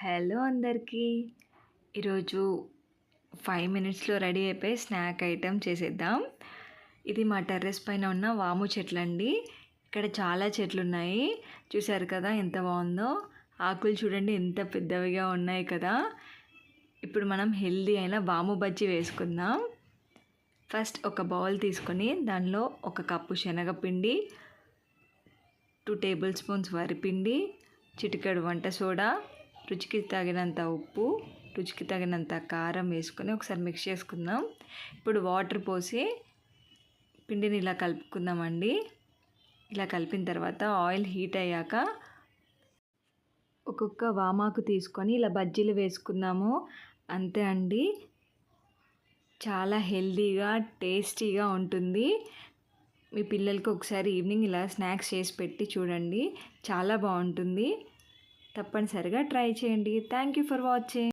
Hello అందరికీ. ఈరోజు 5 మినిట్స్లో రెడీ అయిపోయి స్నాక్ ఐటెం చేసేద్దాం. ఇది మా టెర్రస్ పైన ఉన్న వాము చెట్లండి. ఇక్కడ చాలా చెట్లు ఉన్నాయి. చూసారు కదా ఎంత బాగుందో. ఆకులు చూడండి ఎంత పెద్దవిగా ఉన్నాయి కదా. ఇప్పుడు మనం హెల్దీ అయిన వాము బజ్జీ వేసుకుందాం. ఫస్ట్ ఒక బౌల్ తీసుకొని దానిలో 1 కప్పు శనగపిండి, 2 టేబుల్ స్పూన్స్ వరిపిండి, చిటికెడు వంట సోడా, రుచికి తగినంత ఉప్పు, రుచికి తగినంత కారం వేసుకొని ఒకసారి మిక్స్ చేసుకుందాం. ఇప్పుడు వాటర్ పోసి పిండిని ఇలా కలుపుకుందామండి. ఇలా కలిపిన తర్వాత ఆయిల్ హీట్ అయ్యాక ఒక్కొక్క వామాకు తీసుకొని ఇలా బజ్జీలు వేసుకుందాము. అంతే అండి, చాలా హెల్దీగా టేస్టీగా ఉంటుంది. మీ పిల్లలకి ఒకసారి ఈవినింగ్ ఇలా స్నాక్స్ చేసి పెట్టి చూడండి, చాలా బాగుంటుంది. తప్పనిసరిగా ట్రై చేయండి. Thank you for watching.